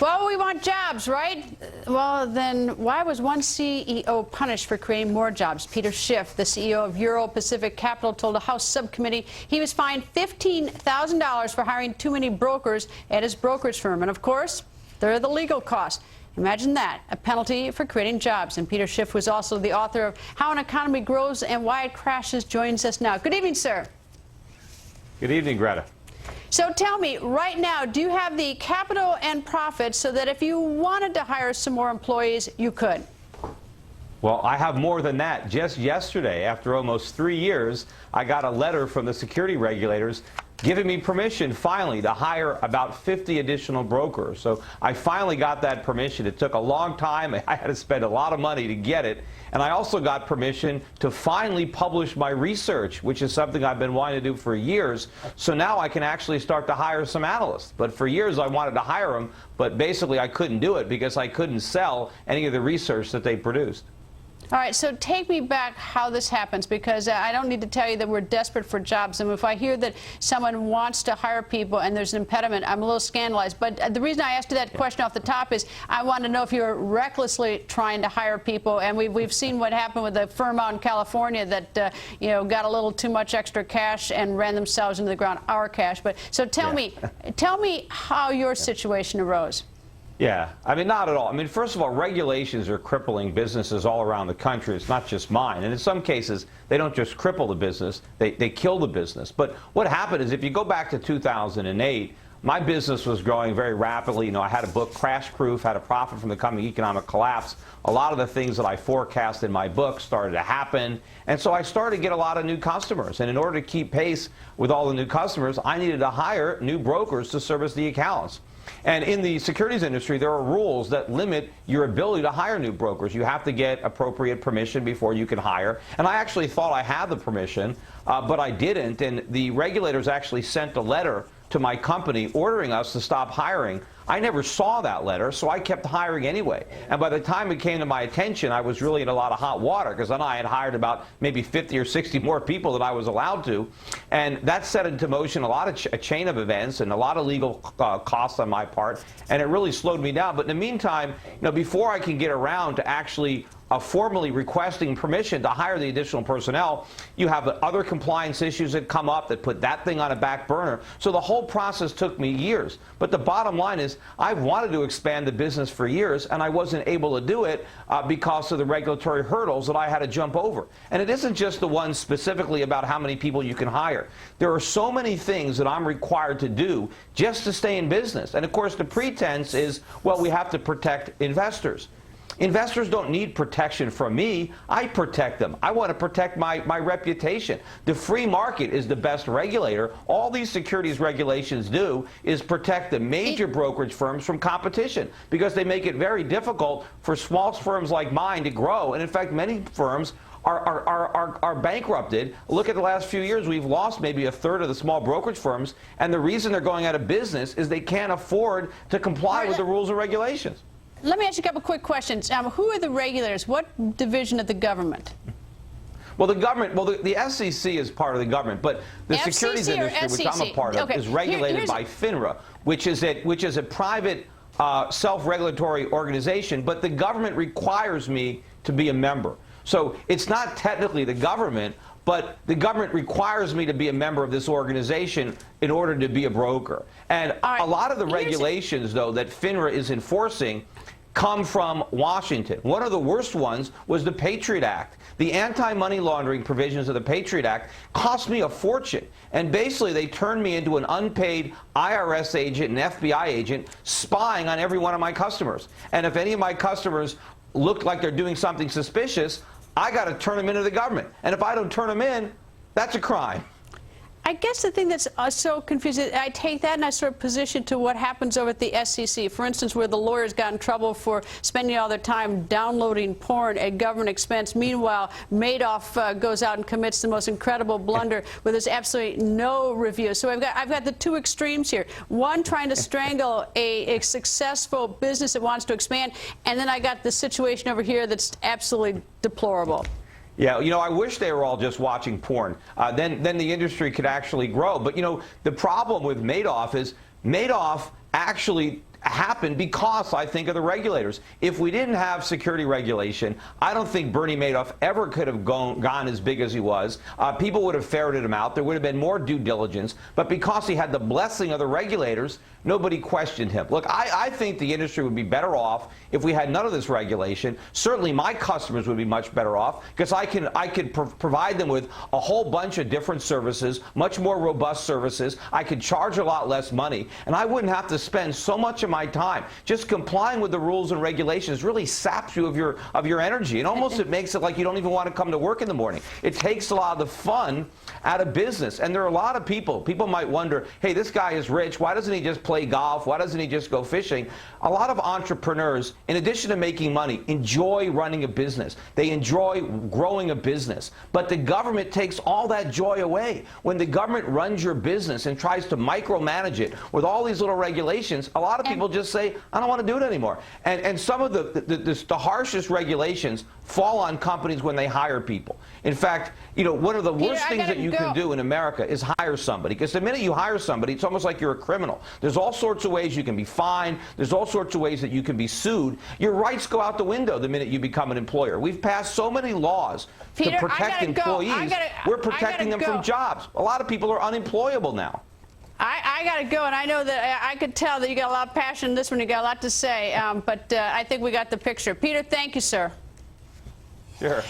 Well, we want jobs, right? Well, then why was one CEO punished for creating more jobs? Peter Schiff, the CEO of Euro Pacific Capital, told a House subcommittee he was fined $15,000 for hiring too many brokers at his brokerage firm. And, of course, there are the legal costs. Imagine that, a penalty for creating jobs. And Peter Schiff was also the author of How an Economy Grows and Why It Crashes, joins us now. Good evening, sir. Good evening, Greta. So tell me, right now, do you have the capital and profits so that if you wanted to hire some more employees, you could? Well, I have more than that. Just yesterday, after almost 3 years, I got a letter from the security regulators giving me permission, finally, to hire about 50 additional brokers. So I finally got that permission. It took a long time. I had to spend a lot of money to get it. And I also got permission to finally publish my research, which is something I've been wanting to do for years. So now I can actually start to hire some analysts. But for years I wanted to hire them, but basically I couldn't do it because I couldn't sell any of the research that they produced. All right, so take me back how this happens, because I don't need to tell you that we're desperate for jobs. And if I hear that someone wants to hire people and there's an impediment, I'm a little scandalized. But the reason I asked you that question off the top is I want to know if you're recklessly trying to hire people. And we've seen what happened with a firm out in California that got a little too much extra cash and ran themselves into the ground, our cash. But so tell me how your situation arose. Yeah, I mean, not at all. I mean, first of all, regulations are crippling businesses all around the country. It's not just mine. And in some cases, they don't just cripple the business, they kill the business. But what happened is, if you go back to 2008, my business was growing very rapidly. You know, I had a book, Crash Proof, had a profit from the coming economic collapse. A lot of the things that I forecast in my book started to happen. And so I started to get a lot of new customers. And in order to keep pace with all the new customers, I needed to hire new brokers to service the accounts. And in the securities industry, there are rules that limit your ability to hire new brokers. You have to get appropriate permission before you can hire. And I actually thought I had the permission, but I didn't. And the regulators actually sent a letter to my company ordering us to stop hiring. I never saw that letter, so I kept hiring anyway. And by the time it came to my attention, I was really in a lot of hot water, because then I had hired about maybe 50 or 60 more people than I was allowed to. And that set into motion a lot of a chain of events and a lot of legal costs on my part, and it really slowed me down. But in the meantime, before I can get around to actually formally requesting permission to hire the additional personnel, you have other compliance issues that come up that put that thing on a back burner. So the whole process took me years. But the bottom line is, I've wanted to expand the business for years, and I wasn't able to do it because of the regulatory hurdles that I had to jump over. And it isn't just the one specifically about how many people you can hire. There are so many things that I'm required to do just to stay in business. And of course, the pretense is, well, we have to protect investors. Investors don't need protection from me. I protect them. I want to protect my reputation. The free market is the best regulator. All these securities regulations do is protect the major brokerage firms from competition, because they make it very difficult for small firms like mine to grow. And in fact, many firms are bankrupted. Look at the last few years. We've lost maybe a third of the small brokerage firms, and the reason they're going out of business is they can't afford to comply with the rules and regulations. Let me ask you a couple quick questions. Who are the regulators? What division of the government? Well, the government, the SEC is part of the government, but the securities industry, which I'm a part of, is regulated by FINRA, which is a private self-regulatory organization, but the government requires me to be a member. So it's not technically the government, but the government requires me to be a member of this organization in order to be a broker. And a lot of the regulations, though, that FINRA is enforcing come from Washington. One of the worst ones was the Patriot Act. The anti-money laundering provisions of the Patriot Act cost me a fortune. And basically, they turned me into an unpaid IRS agent and FBI agent spying on every one of my customers. And if any of my customers looked like they're doing something suspicious, I got to turn them into the government. And if I don't turn them in, that's a crime. I guess the thing that's so confusing, I take that and I sort of position to what happens over at the SEC. For instance, where the lawyers got in trouble for spending all their time downloading porn at government expense. Meanwhile, Madoff goes out and commits the most incredible blunder where there's absolutely no review. So I've got the two extremes here. One trying to strangle a successful business that wants to expand, and then I got the situation over here that's absolutely deplorable. Yeah, I wish they were all just watching porn. Then the industry could actually grow. But, the problem with Madoff is Madoff actually happened because, I think, of the regulators. If we didn't have security regulation, I don't think Bernie Madoff ever could have gone as big as he was. People would have ferreted him out. There would have been more due diligence. But because he had the blessing of the regulators, nobody questioned him. Look, I think the industry would be better off if we had none of this regulation. Certainly my customers would be much better off because I could provide them with a whole bunch of different services, much more robust services. I could charge a lot less money, and I wouldn't have to spend so much of my time just complying with the rules and regulations. Really saps you of your energy, and almost it makes it like you don't even want to come to work in the morning. It takes a lot of the fun out of business. And there are a lot of people might wonder, hey, this guy is rich, why doesn't he just play golf, why doesn't he just go fishing? A lot of entrepreneurs, in addition to making money, enjoy running a business. They enjoy growing a business. But the government takes all that joy away. When the government runs your business and tries to micromanage it with all these little regulations, a lot of people just say, I don't want to do it anymore. And some of the harshest regulations fall on companies when they hire people. In fact, you know, one of the worst things that you can do in America is hire somebody. Because the minute you hire somebody, it's almost like you're a criminal. There's all sorts of ways you can be fined. There's all sorts of ways that you can be sued. Your rights go out the window the minute you become an employer. We've passed so many laws to protect employees. We're protecting them from jobs. A lot of people are unemployable now. I got to go, and I know that I could tell that you got a lot of passion in this one. You got a lot to say, but I think we got the picture. Peter, thank you, sir. Sure.